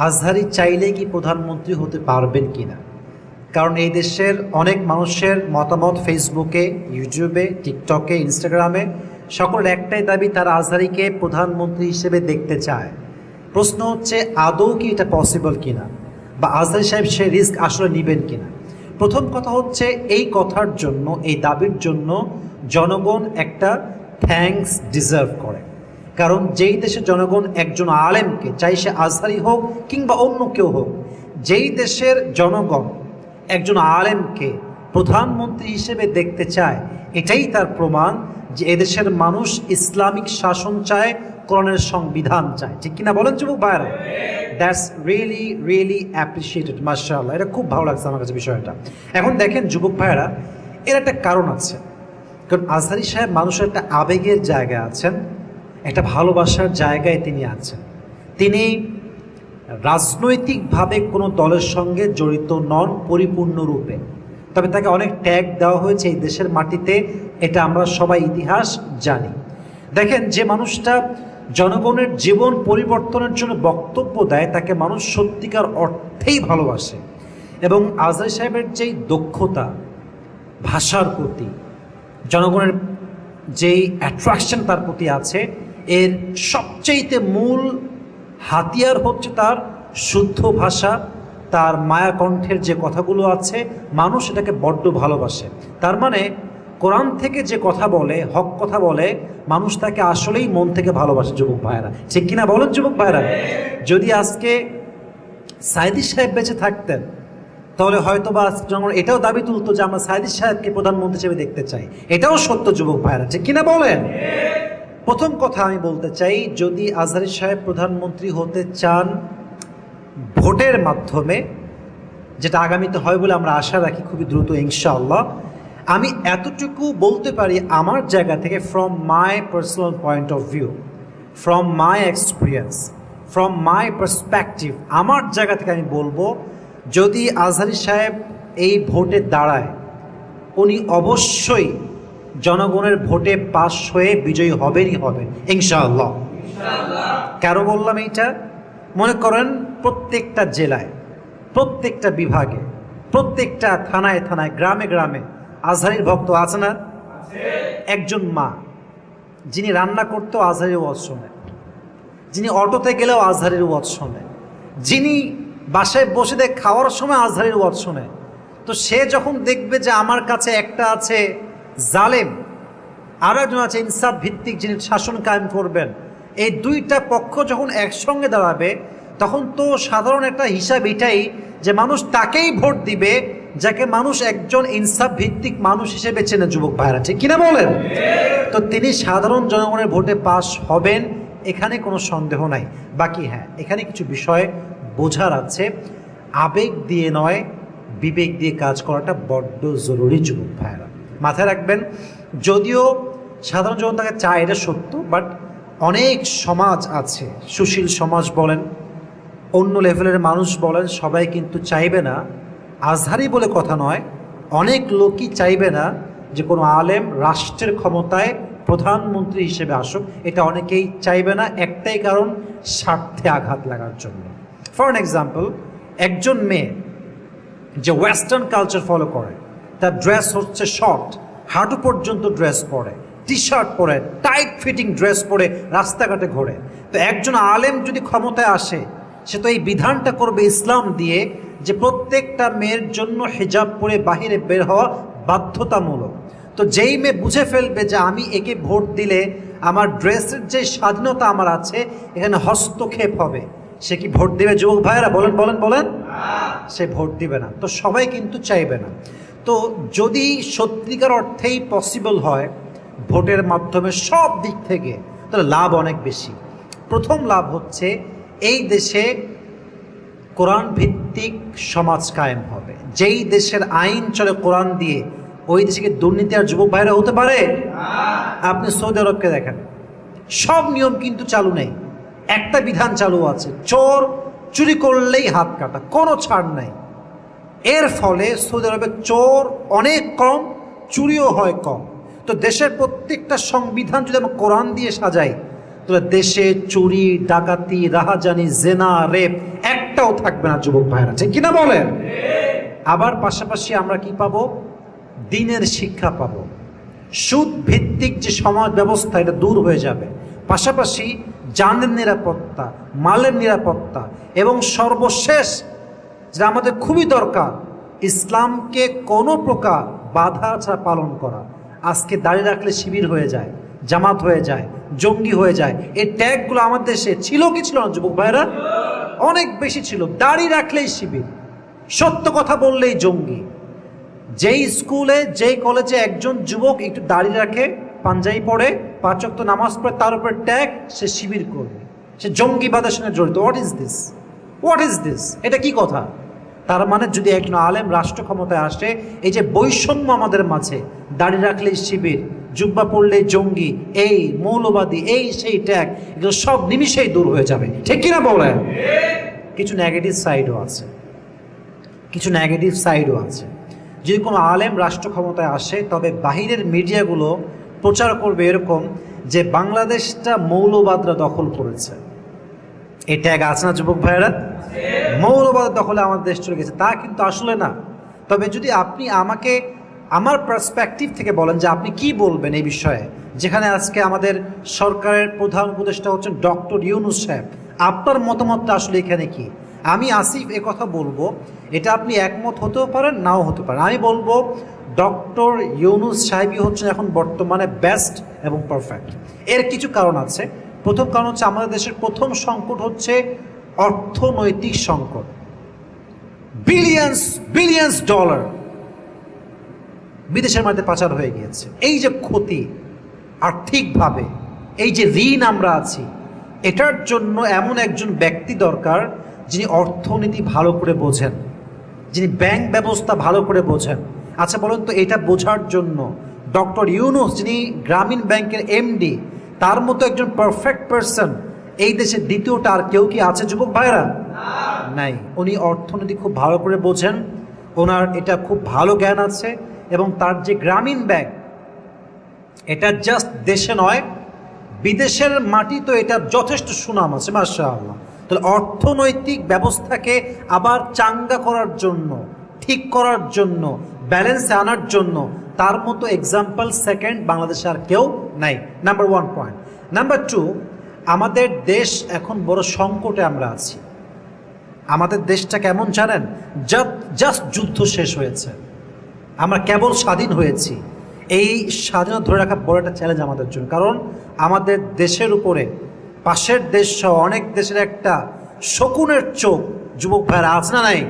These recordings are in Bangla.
আজহারি চাইলে কি প্রধানমন্ত্রী হতে পারবেন কিনা? কারণ এই দেশের অনেক মানুষের মতামত ফেসবুকে, ইউটিউবে, টিকটকে, ইনস্টাগ্রামে সকলের একটাই দাবি, তারা আজহারিকে প্রধানমন্ত্রী হিসেবে দেখতে চায়। প্রশ্ন হচ্ছে আদৌ কি এটা পসিবল কিনা, বা আজহারি সাহেব সে রিস্ক আসলে নেবেন কিনা। প্রথম কথা হচ্ছে এই কথার জন্য, এই দাবির জন্য জনগণ একটা থ্যাঙ্কস ডিজার্ভ করে। কারণ যেই দেশের জনগণ একজন আলেমকে, চাই সে আজহারি হোক কিংবা অন্য কেউ হোক, যেই দেশের জনগণ একজন আলেমকে প্রধানমন্ত্রী হিসেবে দেখতে চায়, এটাই তার প্রমাণ যে এদেশের মানুষ ইসলামিক শাসন চায়, কোরআনের সংবিধান চায়। ঠিক কিনা বলেন যুবক ভাইরা? দ্যাটস রিয়েলি রিয়েলি অ্যাপ্রিসিয়েটেড, মাশাআল্লাহ। এটা খুব ভালো লাগছে আমার কাছে বিষয়টা। এখন দেখেন যুবক ভাইরা, এর একটা কারণ আছে। কারণ আজহারি সাহেব মানুষের একটা আবেগের জায়গায় আছেন, একটা ভালোবাসার জায়গায় তিনি আছেন। তিনি রাজনৈতিকভাবে কোনো দলের সঙ্গে জড়িত নন পরিপূর্ণরূপে, তবে তাকে অনেক ট্যাগ দেওয়া হয়েছে এই দেশের মাটিতে, এটা আমরা সবাই ইতিহাস জানি। দেখেন, যে মানুষটা জনগণের জীবন পরিবর্তনের জন্য বক্তব্য দেয়, তাকে মানুষ সত্যিকার অর্থেই ভালোবাসে। এবং আজহারি সাহেবের যেই দক্ষতা ভাষার প্রতি, জনগণের যেই অ্যাট্রাকশন তার প্রতি আছে, এর সবচেয়ে মূল হাতিয়ার হচ্ছে তার শুদ্ধ ভাষা, তার মায়াকণ্ঠের যে কথাগুলো আছে, মানুষ এটাকে বড্ড ভালোবাসে। তার মানে কোরআন থেকে যে কথা বলে, হক কথা বলে, মানুষ তাকে আসলেই মন থেকে ভালোবাসে যুবক ভাইয়েরা। ঠিক কিনা বলেন যুবক ভাইয়েরা? যদি আজকে সাইদি সাহেব বেঁচে থাকতেন, তাহলে হয়তো বা জনগণ এটাও দাবি তুলতো যে আমরা সাইদি সাহেবকে প্রধানমন্ত্রী হিসেবে দেখতে চাই। এটাও সত্য যুবক ভাইয়েরা। ঠিক কিনা বলেন? প্রথম কথা আমি বলতে চাই, যদি আজহারি সাহেব প্রধানমন্ত্রী হতে চান ভোটের মাধ্যমে, যেটা আগামীতে হয় বলে আমরা আশা রাখি খুবই দ্রুত ইনশাআল্লাহ, আমি এতটুকু বলতে পারি আমার জায়গা থেকে, from my personal point of view, from my experience, from my perspective, আমার জায়গা থেকে আমি বলবো, যদি আজহারি সাহেব এই ভোটে দাঁড়ায়, উনি অবশ্যই জনগণের ভোটে পাশ হয়ে বিজয়ী হবেনই হবেন ইনশাআল্লাহ। কেন বললাম এইটা? মনে করেন প্রত্যেকটা জেলায়, প্রত্যেকটা বিভাগে, প্রত্যেকটা থানায় থানায়, গ্রামে গ্রামে আজহারির ভক্ত আছে না? একজন মা যিনি রান্না করতেও আজহারির ওয়াজ শোনে, যিনি অটোতে গেলেও আজহারির ওয়াজ শোনে, যিনি বাসায় বসে দিয়ে খাওয়ার সময় আজহারির ওয়াজ শোনে, তো সে যখন দেখবে যে আমার কাছে একটা আছে জালেম, আর একজন আছে ইনসাফ ভিত্তিক যিনি শাসন কায়েম করবেন, এই দুইটা পক্ষ যখন একসঙ্গে দাঁড়াবে, তখন তো সাধারণ একটা হিসাব এটাই যে মানুষ তাকেই ভোট দিবে যাকে মানুষ একজন ইনসাফ ভিত্তিক মানুষ হিসেবে চেনে যুবক ভাইরা। ঠিক কিনা বলেন? তো তিনি সাধারণ জনগণের ভোটে পাশ হবেন, এখানে কোনো সন্দেহ নাই। বাকি হ্যাঁ, এখানে কিছু বিষয় বোঝার আছে। আবেগ দিয়ে নয়, বিবেক দিয়ে কাজ করাটা বড্ড জরুরি যুবক ভাইরা। মাথায় রাখবেন, যদিও সাধারণ জনতাকে চায় এটা সত্য, বাট অনেক সমাজ আছে, সুশীল সমাজ বলেন, অন্য লেভেলের মানুষ বলেন, সবাই কিন্তু চাইবে না, আজহারি বলে কথা নয়, অনেক লোকই চাইবে না যে কোনো আলেম রাষ্ট্রের ক্ষমতায় প্রধানমন্ত্রী হিসেবে আসুক। এটা অনেকেই চাইবে না, একটাই কারণ, স্বার্থে আঘাত লাগার জন্য। ফর অ্যান এক্সাম্পল, একজন মেয়ে যে ওয়েস্টার্ন কালচার ফলো করে, তার ড্রেস হচ্ছে শর্ট, হাঁটু পর্যন্ত ড্রেস পরে, টি শার্ট পরে, টাইট ফিটিং ড্রেস পরে রাস্তাঘাটে ঘোরে, তো একজন আলেম যদি ক্ষমতায় আসে, সে তো এই বিধানটা করবে ইসলাম দিয়ে যে প্রত্যেকটা মেয়ের জন্য হিজাব পরে বাহিরে বের হওয়া বাধ্যতামূলক। তো যেই মেয়ে বুঝে ফেলবে যে আমি একে ভোট দিলে আমার ড্রেসের যে স্বাধীনতা আমার আছে এখানে হস্তক্ষেপ হবে, সে কি ভোট দিবে যুবক ভাইয়েরা? বলেন বলেন বলেন। সে ভোট দিবে না। তো সবাই কিন্তু চাইবে না। তো যদি সত্যিকার অর্থেই পসিবল হয় ভোটের মাধ্যমে সব দিক থেকে, তাহলে লাভ অনেক বেশি। প্রথম লাভ হচ্ছে এই দেশে কোরআন ভিত্তিক সমাজ কায়েম হবে। যেই দেশের আইন চলে কোরআন দিয়ে, ওই দেশে কি দুর্নীতি আর যুবক ভাইরা হতে পারে? আপনি সৌদি আরবকে দেখেন, সব নিয়ম কিন্তু চালু নেই, একটা বিধান চালু আছে, চোর চুরি করলেই হাত কাটা, কোনো ছাড় নাই। এর ফলে সৌদি আরবে চোর অনেক কম, চুরিও হয় কম। তো দেশের প্রত্যেকটা সংবিধান যদি আমরা কোরআন দিয়ে সাজাই, তাহলে দেশে চুরি, ডাকাতি, রাহাজানি, জেনা, রেপ একটা টাকাও থাকবে না যুবক ভাইরা, ঠিক কিনা বলেন? আবার পাশাপাশি আমরা কি পাবো? দিনের শিক্ষা পাবো। সুদ ভিত্তিক যে সমাজ ব্যবস্থা এটা দূর হয়ে যাবে। পাশাপাশি জানের নিরাপত্তা, মালের নিরাপত্তা, এবং সর্বশেষ যেটা আমাদের খুবই দরকার, ইসলামকে কোনো প্রকার বাধা ছাড়া পালন করা। আজকে দাঁড়িয়ে রাখলে শিবির হয়ে যায়, জামাত হয়ে যায়, জঙ্গি হয়ে যায়। এই ট্যাগগুলো আমাদের দেশে ছিল কি ছিল না যুবক ভাইরা? অনেক বেশি ছিল। দাঁড়িয়ে রাখলেই শিবির, সত্য কথা বললেই জঙ্গি। যেই স্কুলে যেই কলেজে একজন যুবক একটু দাঁড়িয়ে রাখে, পাঞ্জাবি পরে, 5 ওয়াক্ত নামাজ পড়ে, তার উপর ট্যাগ, সে শিবির করবে, সে জঙ্গিবাদের সঙ্গে জড়িত। What is this? What is this? এটা কি কথা? তার মানে যদি একজন আলেম রাষ্ট্র ক্ষমতায় আসে, এই যে বৈষম্য আমাদের মাঝে, দাঁড়িয়ে রাখলেই শিবির, জুব্বা পড়লেই জঙ্গি, এই মৌলবাদী, এই সেই ট্যাগ, এগুলো সব নিমিষেই দূর হয়ে যাবে, ঠিক কিনা বলেন? কিছু নেগেটিভ সাইডও আছে, কিছু নেগেটিভ সাইডও আছে। যদি কোনো আলেম রাষ্ট্র ক্ষমতায় আসে, তবে বাহিরের মিডিয়াগুলো প্রচার করবে এরকম যে বাংলাদেশটা মৌলবাদরা দখল করেছে। এই ট্যাগ আছে না যুবক ভাইয়েরা? মৌলবাদ দখলে আমাদের দেশ চলে গেছে। তা কিন্তু আসলে না। তবে যদি আপনি আমাকে আমার পার্সপেক্টিভ থেকে বলেন যে আপনি কি বলবেন এই বিষয়ে, যেখানে আজকে আমাদের সরকারের প্রধান উপদেষ্টা হচ্ছেন ডক্টর ইউনূস সাহেব, আপনার মতামতটা আসলে এখানে কি? আমি আসিফ কথা বলবো, এটা আপনি একমত হতেও পারেন, নাও হতে পারেন। আমি বলবো ডক্টর ইউনূস সাহেবই হচ্ছেন এখন বর্তমানে বেস্ট এবং পারফেক্ট। এর কিছু কারণ আছে। প্রথম কারণ হচ্ছে আমাদের দেশের প্রথম সংকট হচ্ছে অর্থনৈতিক সংকট। বিলিয়ন্স ডলার বিদেশের মধ্যে পাচার হয়ে গিয়েছে। এই যে ক্ষতি আর্থিকভাবে, এই যে ঋণ আমরা আছি, এটার জন্য এমন একজন ব্যক্তি দরকার যিনি অর্থনীতি ভালো করে বোঝেন, যিনি ব্যাংক ব্যবস্থা ভালো করে বোঝেন। আচ্ছা বলুন তো, এটা বোঝার জন্য ডক্টর ইউনূস, যিনি গ্রামীণ ব্যাংকের এমডি, তার মতো একজন পারফেক্ট পারসন এই দেশে দ্বিতীয়টা আর কেউ কি আছে যুবক ভাইরা? নাই। উনি অর্থনীতি খুব ভালো করে বোঝেন, ওনার এটা খুব ভালো জ্ঞান আছে, এবং তার যে গ্রামীণ ব্যাংক, এটা জাস্ট দেশে নয়, বিদেশের মাটি তো এটা যথেষ্ট সুনাম আছে, মাশাআল্লাহ। তাহলে অর্থনৈতিক ব্যবস্থাকে আবার চাঙ্গা করার জন্য, ঠিক করার জন্য, ব্যালেন্সে আনার জন্য তার মতো এক্সাম্পল সেকেন্ড বাংলাদেশে আর কেউ নাই। Number 1 point. নাম্বার 2, আমাদের দেশ এখন বড় সংকটে আমরা আছি। আমাদের দেশটা কেমন জানেন? জাস্ট যুদ্ধ শেষ হয়েছে, আমরা কেবল স্বাধীন হয়েছি। এই স্বাধীনতা ধরে রাখা বড় একটা চ্যালেঞ্জ আমাদের জন্য। কারণ আমাদের দেশের উপরে পাশের দেশ সহ অনেক দেশের একটা শকুনের চোখ যুবক ভাইরা আছে না নাই?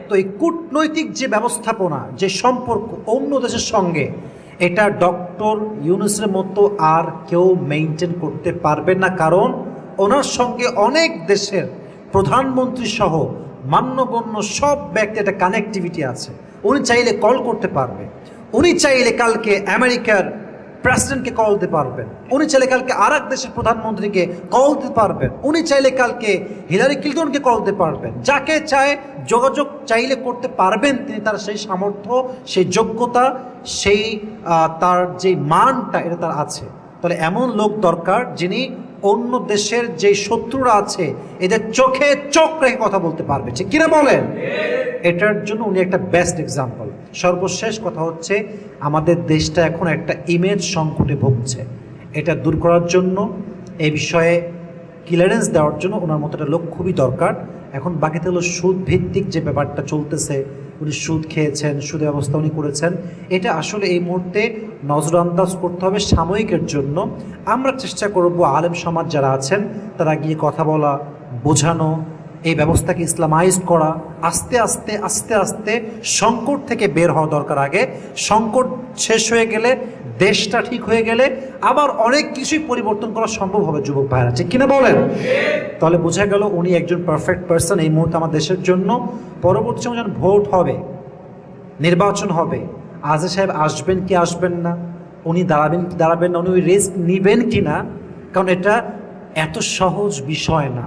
তো এই কূটনৈতিক যে ব্যবস্থাপনা, যে সম্পর্ক অন্য দেশের সঙ্গে, এটা ডক্টর ইউনূসের মতো আর কেউ মেনটেন করতে পারবে না। কারণ ওনার সঙ্গে অনেক দেশের প্রধানমন্ত্রী সহ মান্যগণ্য সব ব্যক্তি একটা কানেক্টিভিটি আছে। উনি চাইলে কল করতে পারবে, উনি চাইলে কালকে আমেরিকার প্রেসিডেন্টকে কল দিতে পারবেন, উনি চাইলে কালকে আর এক দেশের প্রধানমন্ত্রীকে কল দিতে পারবেন, উনি চাইলে কালকে হিলারি ক্লিন্টনকে কল দিতে পারবেন। যাকে চায় যোগাযোগ চাইলে করতে পারবেন তিনি। তার সেই সামর্থ্য, সেই যোগ্যতা, সেই তার যে মানটা, এটা তার আছে। তাহলে এমন লোক দরকার যিনি অন্য দেশের যে শত্রুরা আছে এদের চোখে চোখ রেখে কথা বলতে পারবে, ঠিক কিনা বলেন? এটার জন্য উনি একটা বেস্ট এক্সাম্পল। সর্বশেষ কথা হচ্ছে, আমাদের দেশটা এখন একটা ইমেজ সংকটে ভুগছে। এটা দূর করার জন্য, এই বিষয়ে ক্লিয়ারেন্স দেওয়ার জন্য ওনার মতো একটা লোক খুবই দরকার। এখন বাকিতে হলো সুদ ভিত্তিক যে ব্যাপারটা চলতেছে, উনি সুদ খেয়েছেন, সুদের ব্যবস্থা উনি করেছেন, এটা আসলে এই মুহূর্তে নজরআন্দাজ করতে হবে সাময়িকের জন্য। আমরা চেষ্টা করব আলেম সমাজ যারা আছেন তারা গিয়ে কথা বলা, বোঝানো, এই ব্যবস্থাকে ইসলামাইজ করা, আস্তে আস্তে আস্তে আস্তে সংকট থেকে বের হওয়া দরকার। আগে সংকট শেষ হয়ে গেলে, দেশটা ঠিক হয়ে গেলে আবার অনেক কিছুই পরিবর্তন করা সম্ভব হবে যুবক ভাইরা, ঠিক কিনা বলেন? তাহলে বোঝা গেল উনি একজন পারফেক্ট পারসন এই মুহূর্তে আমার দেশের জন্য। পরবর্তী সময় যখন ভোট হবে, নির্বাচন হবে, আজহার সাহেব আসবেন কি আসবেন না, উনি দাঁড়াবেন কি দাঁড়াবেন না, উনি ওই রিস্ক নেবেন কি না, কারণ এটা এত সহজ বিষয় না,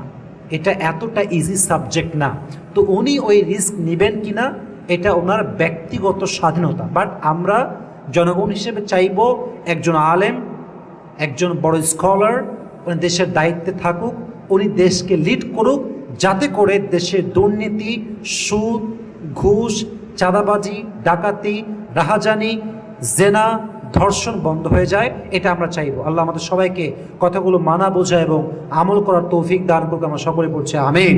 এটা এতটা ইজি সাবজেক্ট না। তো উনি ওই রিস্ক নেবেন কি না এটা ওনার ব্যক্তিগত স্বাধীনতা। বাট আমরা জনগণ হিসেবে চাইব একজন আলেম, একজন বড় স্কলার, উনি দেশের দায়িত্বে থাকুক, উনি দেশকে লিড করুক, যাতে করে দেশের দুর্নীতি, সুদ, ঘুষ, চাঁদাবাজি, ডাকাতি, রাহাজানি, জেনা, ধর্ষণ বন্ধ হয়ে যায়। এটা আমরা চাইবো। আল্লাহ আমাদের সবাইকে কথাগুলো মানা বোঝা এবং আমল করার তৌফিক দান করুক। আমরা সকলে বলছি আমিন।